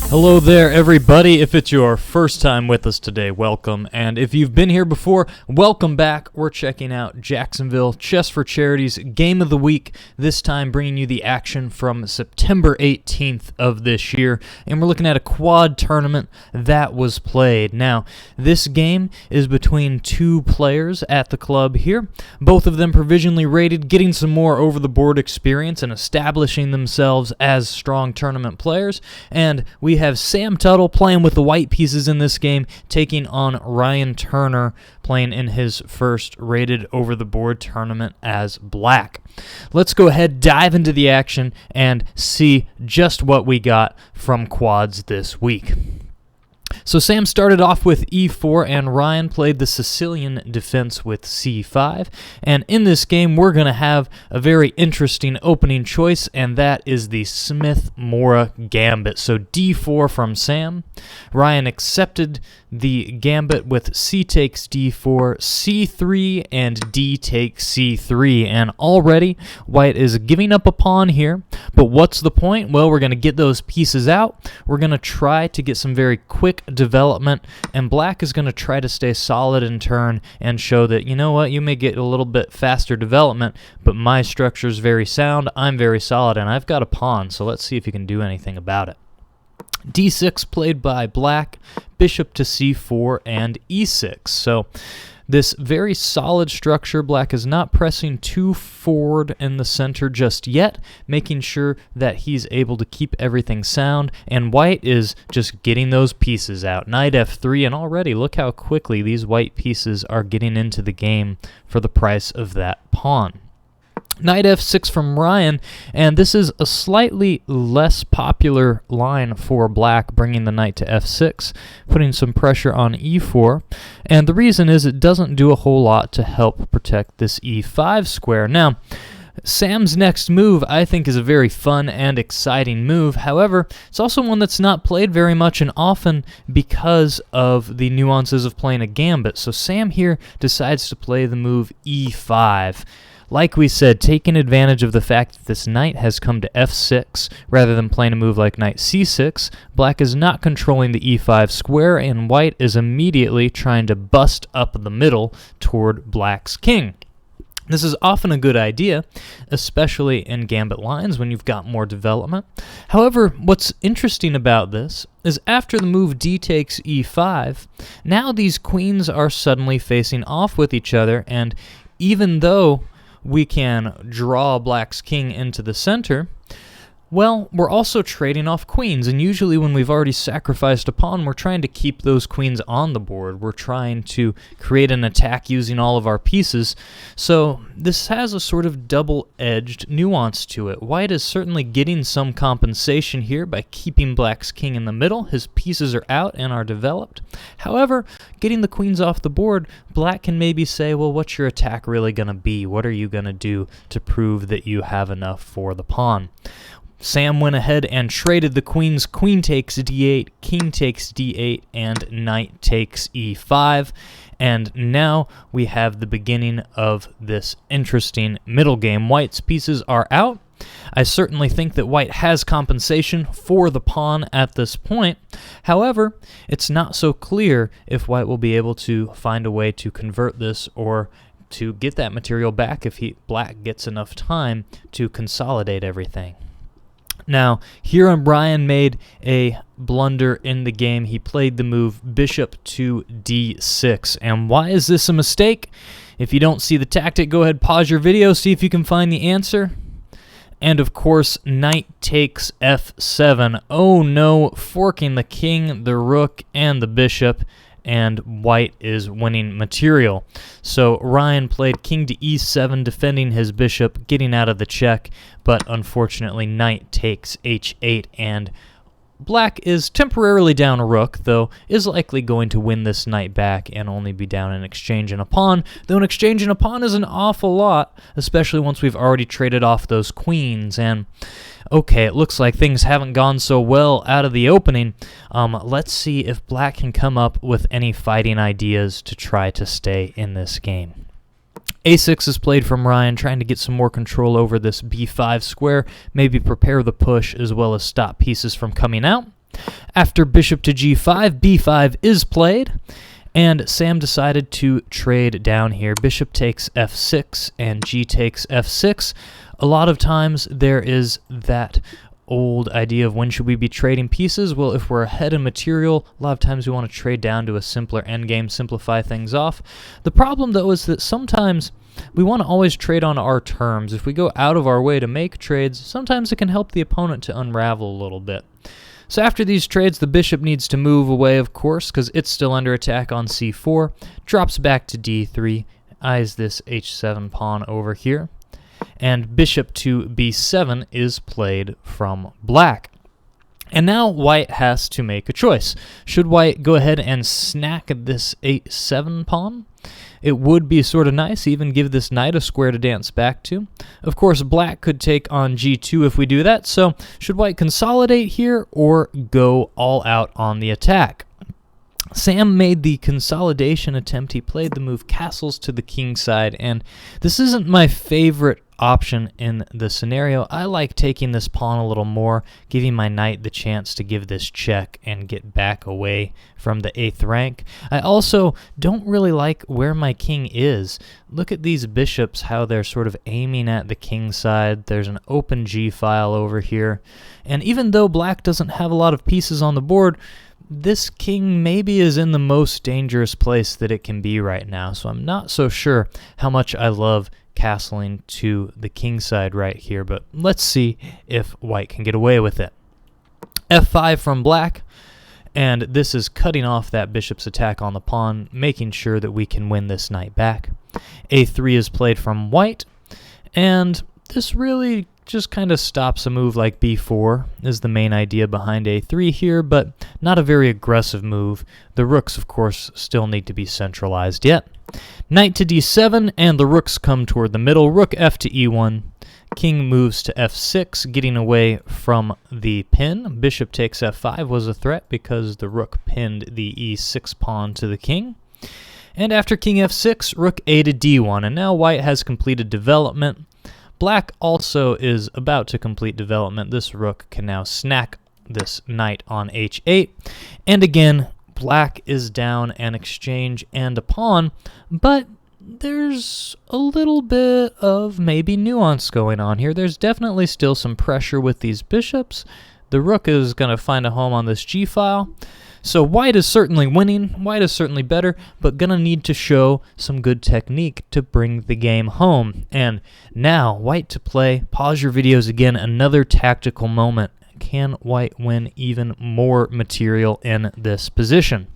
Hello there, everybody. If it's your first time with us today, welcome. And if you've been here before, welcome back. We're checking out Jacksonville Chess for Charity's Game of the Week, this time bringing you the action from September 18th of this year. And we're looking at a quad tournament that was played. Now, this game is between two players at the club here, both of them provisionally rated, getting some more over-the-board experience and establishing themselves as strong tournament players. And we have Sam Tuttle playing with the white pieces in this game, taking on Ryan Turner playing in his first rated over-the-board tournament as black. Let's go ahead, dive into the action, and see just what we got from quads this week. So Sam started off with e4, and Ryan played the Sicilian defense with c5. And in this game, we're going to have a very interesting opening choice, and that is the Smith-Morra gambit. So d4 from Sam. Ryan accepted the gambit with c takes d4, c3, and d takes c3. And already, white is giving up a pawn here. But what's the point? Well, we're going to get those pieces out. We're going to try to get some very quick development, and black is going to try to stay solid in turn and show that, you know what, you may get a little bit faster development, but my structure is very sound, I'm very solid, and I've got a pawn, so let's see if you can do anything about it. d6 played by black, bishop to c4, and e6. So this very solid structure, black is not pressing too forward in the center just yet, making sure that he's able to keep everything sound, and white is just getting those pieces out. Knight f3, and already look how quickly these white pieces are getting into the game for the price of that pawn. Knight f6 from Ryan, and this is a slightly less popular line for black, bringing the knight to f6, putting some pressure on e4, and the reason is it doesn't do a whole lot to help protect this e5 square. Now, Sam's next move, I think, is a very fun and exciting move. However, it's also one that's not played very much and often because of the nuances of playing a gambit. So Sam here decides to play the move e5. Like we said, taking advantage of the fact that this knight has come to f6 rather than playing a move like knight c6, black is not controlling the e5 square, and white is immediately trying to bust up the middle toward black's king. This is often a good idea, especially in gambit lines when you've got more development. However, what's interesting about this is after the move d takes e5, now these queens are suddenly facing off with each other, and even though we can draw black's king into the center, well, we're also trading off queens, and usually when we've already sacrificed a pawn, we're trying to keep those queens on the board. We're trying to create an attack using all of our pieces, so this has a sort of double-edged nuance to it. White is certainly getting some compensation here by keeping black's king in the middle. His pieces are out and are developed. However, getting the queens off the board, black can maybe say, well, what's your attack really going to be? What are you going to do to prove that you have enough for the pawn? Sam went ahead and traded the queens. Queen takes d8, king takes d8, and knight takes e5. And now we have the beginning of this interesting middle game. White's pieces are out. I certainly think that white has compensation for the pawn at this point. However, it's not so clear if white will be able to find a way to convert this or to get that material back if black gets enough time to consolidate everything. Now, here Brian made a blunder in the game. He played the move bishop to d6. And why is this a mistake? If you don't see the tactic, go ahead, pause your video, see if you can find the answer. And of course, knight takes f7. Oh no, forking the king, the rook, and the bishop, and white is winning material. So Ryan played king to e7, defending his bishop, getting out of the check, but unfortunately knight takes h8, and black is temporarily down a rook, though is likely going to win this knight back and only be down in exchange and a pawn, though an exchange and a pawn is an awful lot, especially once we've already traded off those queens. And okay, it looks like things haven't gone so well out of the opening. Let's see if black can come up with any fighting ideas to try to stay in this game. A6 is played from Ryan, trying to get some more control over this b5 square, maybe prepare the push as well as stop pieces from coming out. After bishop to g5, b5 is played, and Sam decided to trade down here. Bishop takes f6 and g takes f6. A lot of times there is that old idea of when should we be trading pieces. Well, if we're ahead in material, a lot of times we want to trade down to a simpler endgame, simplify things off. The problem, though, is that sometimes we want to always trade on our terms. If we go out of our way to make trades, sometimes it can help the opponent to unravel a little bit. So after these trades, the bishop needs to move away, of course, because it's still under attack on c4, drops back to d3, eyes this h7 pawn over here, and bishop to b7 is played from black. And now white has to make a choice. Should white go ahead and snack this h7 pawn? It would be sort of nice, even give this knight a square to dance back to. Of course, black could take on g2 if we do that, so should white consolidate here or go all out on the attack? Sam made the consolidation attempt. He played the move castles to the king side, and this isn't my favorite option in the scenario. I like taking this pawn a little more, giving my knight the chance to give this check and get back away from the 8th rank. I also don't really like where my king is. Look at these bishops, how they're sort of aiming at the king side. There's an open g file over here, and even though black doesn't have a lot of pieces on the board, this king maybe is in the most dangerous place that it can be right now, so I'm not so sure how much I love castling to the king side right here, but let's see if white can get away with it. f5 from black, and this is cutting off that bishop's attack on the pawn, making sure that we can win this knight back. a3 is played from white, and this really just kind of stops a move like b4 is the main idea behind a3 here, but not a very aggressive move. The rooks, of course, still need to be centralized yet. Knight to d7, and the rooks come toward the middle. Rook f to e1. King moves to f6, getting away from the pin. Bishop takes f5 was a threat because the rook pinned the e6 pawn to the king. And after king f6, rook a to d1, and now white has completed development. Black also is about to complete development. This rook can now snack this knight on h8. And again, black is down an exchange and a pawn, but there's a little bit of maybe nuance going on here. There's definitely still some pressure with these bishops. The rook is going to find a home on this g-file. So white is certainly winning, white is certainly better, but gonna need to show some good technique to bring the game home. And now, white to play. Pause your videos again, another tactical moment. Can white win even more material in this position?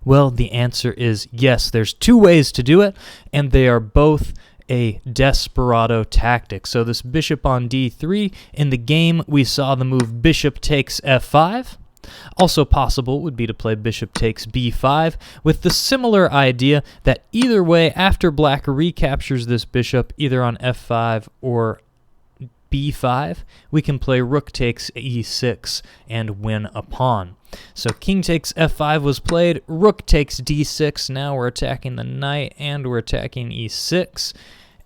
Well, the answer is yes. There's two ways to do it, and they are both a desperado tactic. So this bishop on d3, in the game we saw the move bishop takes f5. Also possible would be to play bishop takes b5 with the similar idea that either way, after black recaptures this bishop either on f5 or b5, we can play rook takes e6 and win a pawn. So king takes f5 was played, rook takes d6, now we're attacking the knight and we're attacking e6.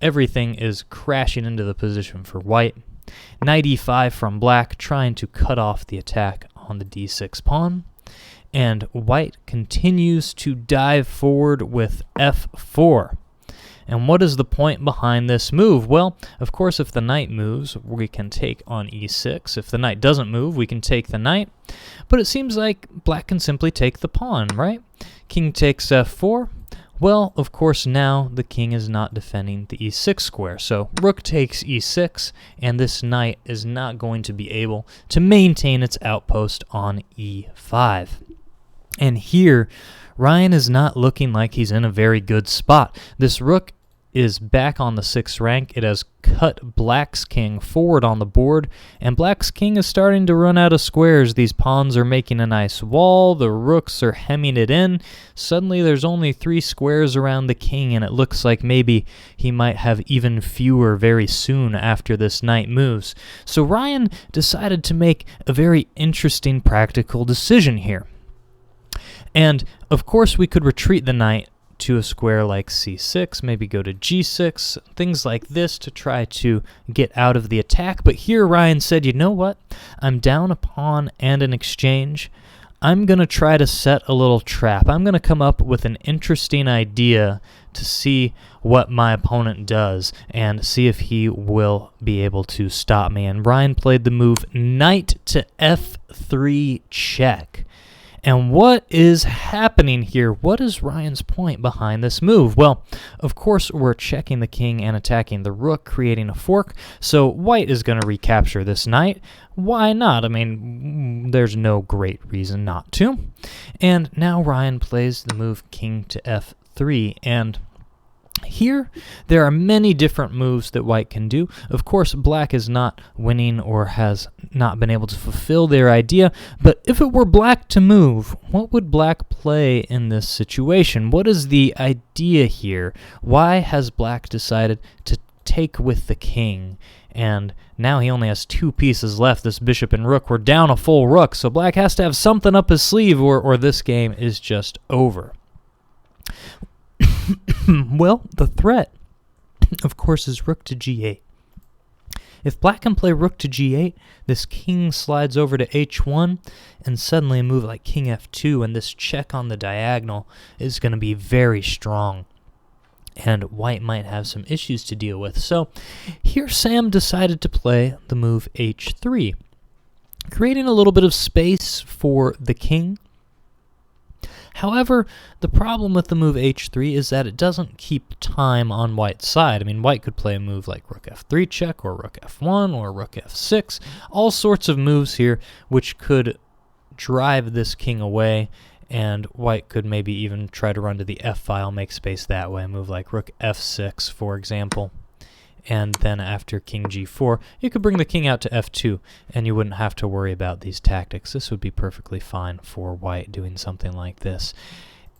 Everything is crashing into the position for white. Knight e5 from black, trying to cut off the attack on the d6 pawn, and white continues to dive forward with f4. And what is the point behind this move? Well, of course, if the knight moves, we can take on e6. If the knight doesn't move, we can take the knight. But it seems like black can simply take the pawn, right? King takes f4. Well, of course, now the king is not defending the e6 square. So rook takes e6, and this knight is not going to be able to maintain its outpost on e5. And here, Ryan is not looking like he's in a very good spot. This rook is back on the 6th rank. It has cut black's king forward on the board, and black's king is starting to run out of squares. These pawns are making a nice wall. The rooks are hemming it in. Suddenly there's only 3 squares around the king, and it looks like maybe he might have even fewer very soon after this knight moves. So Ryan decided to make a very interesting practical decision here. And of course we could retreat the knight, to a square like c6, maybe go to g6, things like this to try to get out of the attack. But here Ryan said, you know what? I'm down a pawn and an exchange. I'm going to try to set a little trap. I'm going to come up with an interesting idea to see what my opponent does and see if he will be able to stop me. And Ryan played the move knight to f3 check. And what is happening here? What is Ryan's point behind this move? Well, of course, we're checking the king and attacking the rook, creating a fork. So white is going to recapture this knight. Why not? I mean, there's no great reason not to. And now Ryan plays the move king to f3. And here, there are many different moves that white can do. Of course, black is not winning or has not been able to fulfill their idea, but if it were black to move, what would black play in this situation? What is the idea here? Why has black decided to take with the king? And now he only has 2 pieces left, this bishop and rook. We're down a full rook, so black has to have something up his sleeve or this game is just over. Well, the threat, of course, is rook to g8. If black can play rook to g8, this king slides over to h1, and suddenly a move like king f2 and this check on the diagonal is going to be very strong, and white might have some issues to deal with. So here Sam decided to play the move h3, creating a little bit of space for the king. However, the problem with the move h3 is that it doesn't keep time on white's side. I mean, white could play a move like rook f3 check, or rook f1, or rook f6, all sorts of moves here which could drive this king away, and white could maybe even try to run to the f-file, make space that way, a move like rook f6, for example. And then after king g4, you could bring the king out to f2, and you wouldn't have to worry about these tactics. This would be perfectly fine for white doing something like this.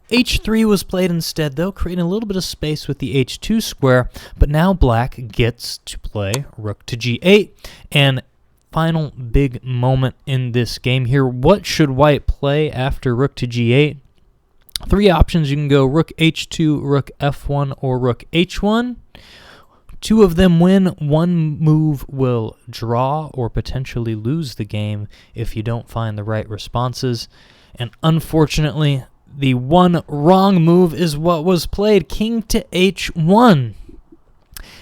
h3 was played instead, though, creating a little bit of space with the h2 square, but now black gets to play rook to g8, and final big moment in this game here. What should white play after rook to g8? 3 options. You can go rook h2, rook f1, or rook h1. 2 of them win. 1 move will draw or potentially lose the game if you don't find the right responses. And unfortunately, the one wrong move is what was played, king to h1.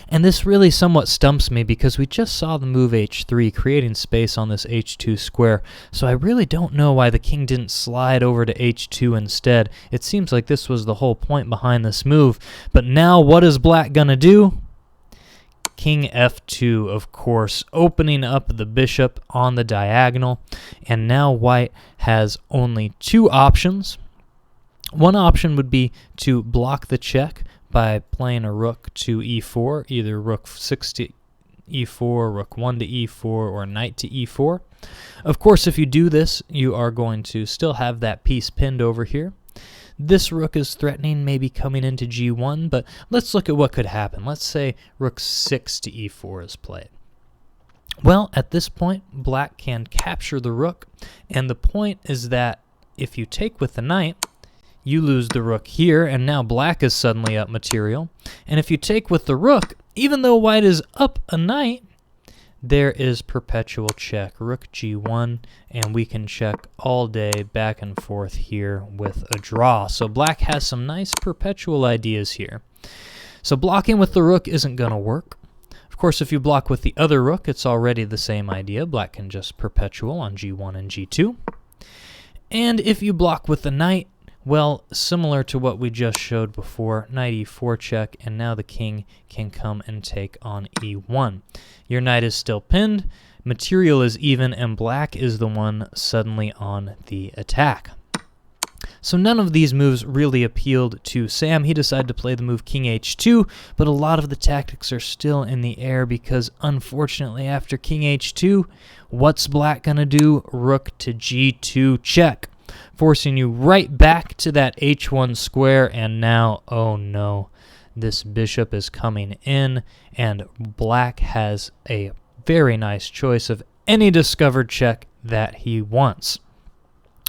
And this really somewhat stumps me because we just saw the move h3 creating space on this h2 square, so I really don't know why the king didn't slide over to h2 instead. It seems like this was the whole point behind this move. But now what is black gonna do? King f2, of course, opening up the bishop on the diagonal, and now white has only 2 options. One option would be to block the check by playing a rook to e4, either rook 6 to e4, rook 1 to e4, or knight to e4. Of course, if you do this, you are going to still have that piece pinned over here. This rook is threatening maybe coming into g1, but let's look at what could happen. Let's say rook 6 to e4 is played. Well, at this point, black can capture the rook, and the point is that if you take with the knight, you lose the rook here, and now black is suddenly up material. And if you take with the rook, even though white is up a knight, there is perpetual check, rook g1, and we can check all day back and forth here with a draw. So black has some nice perpetual ideas here. So blocking with the rook isn't going to work. Of course, if you block with the other rook, it's already the same idea. Black can just perpetual on g1 and g2. And if you block with the knight, well, similar to what we just showed before, knight e4 check, and now the king can come and take on e1. Your knight is still pinned, material is even, and black is the one suddenly on the attack. So none of these moves really appealed to Sam. He decided to play the move king h2, but a lot of the tactics are still in the air because, unfortunately, after king h2, what's black going to do? Rook to g2 check, forcing you right back to that h1 square, and now, oh no, this bishop is coming in, and black has a very nice choice of any discovered check that he wants.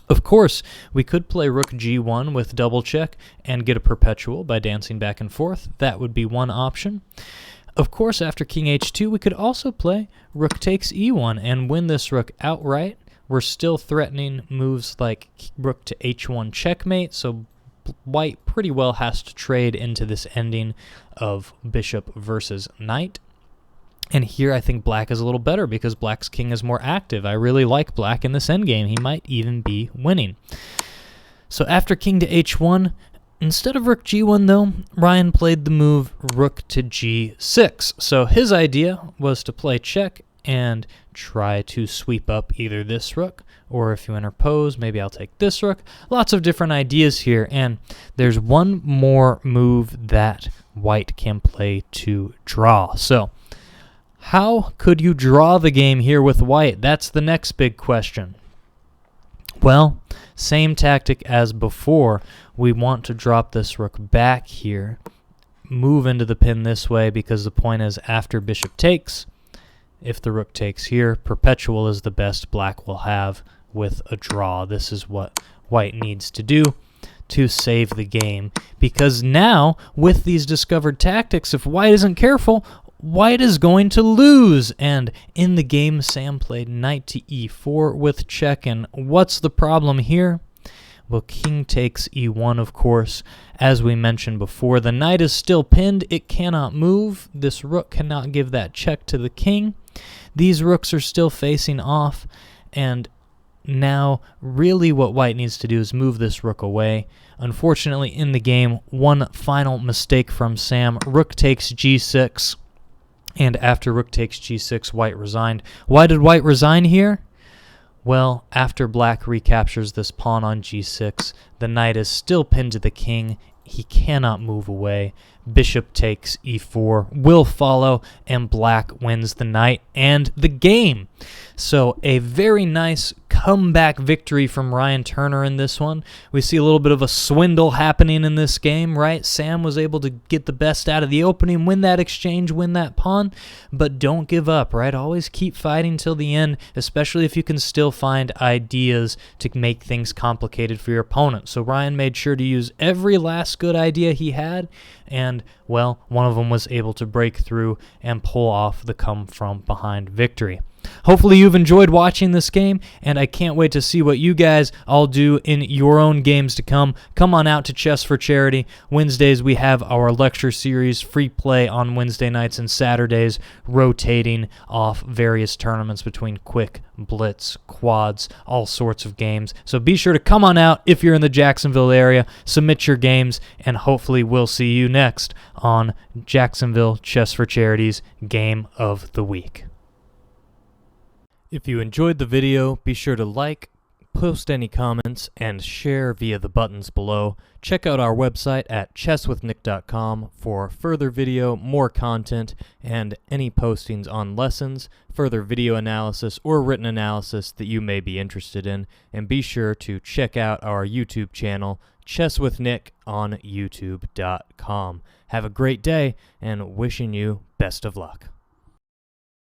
Of course, we could play rook g1 with double check and get a perpetual by dancing back and forth. That would be one option. Of course, after king h2, we could also play rook takes e1 and win this rook outright. We're still threatening moves like rook to h1 checkmate, so white pretty well has to trade into this ending of bishop versus knight. And here I think black is a little better because black's king is more active. I really like black in this endgame. He might even be winning. So after king to h1, instead of rook g1 though, Ryan played the move rook to g6. So his idea was to play check and try to sweep up either this rook, or if you interpose, maybe I'll take this rook. Lots of different ideas here, and there's one more move that white can play to draw. So how could you draw the game here with white? That's the next big question. Well, same tactic as before. We want to drop this rook back here, move into the pin this way, because the point is after bishop takes, if the rook takes here, perpetual is the best black will have with a draw. This is what white needs to do to save the game, because now with these discovered tactics, if white isn't careful, white is going to lose. And in the game, Sam played knight to e4 with check, and what's the problem here? Well, king takes e1, of course. As we mentioned before, the knight is still pinned. It cannot move. This rook cannot give that check to the king. These rooks are still facing off, and now really what white needs to do is move this rook away. Unfortunately, in the game, one final mistake from Sam. Rook takes g6, and after rook takes g6, white resigned. Why did white resign here? Well, after black recaptures this pawn on g6, the knight is still pinned to the king. He cannot move away. Bishop takes e4 will follow, and black wins the knight and the game. So a very nice comeback victory from Ryan Turner in this one. We see a little bit of a swindle happening in this game, right? Sam was able to get the best out of the opening, win that exchange, win that pawn, but don't give up, right? Always keep fighting till the end, especially if you can still find ideas to make things complicated for your opponent. So Ryan made sure to use every last good idea he had, and, well, one of them was able to break through and pull off the come-from-behind victory. Hopefully you've enjoyed watching this game, and I can't wait to see what you guys all do in your own games to come. Come on out to Chess for Charity. Wednesdays we have our lecture series, free play on Wednesday nights, and Saturdays rotating off various tournaments between quick, blitz, quads, all sorts of games. So be sure to come on out if you're in the Jacksonville area, submit your games, and hopefully we'll see you next on Jacksonville Chess for Charity's Game of the Week. If you enjoyed the video, be sure to like, post any comments, and share via the buttons below. Check out our website at chesswithnick.com for further video, more content, and any postings on lessons, further video analysis, or written analysis that you may be interested in. And be sure to check out our YouTube channel, Chess with Nick, on youtube.com. Have a great day, and wishing you best of luck.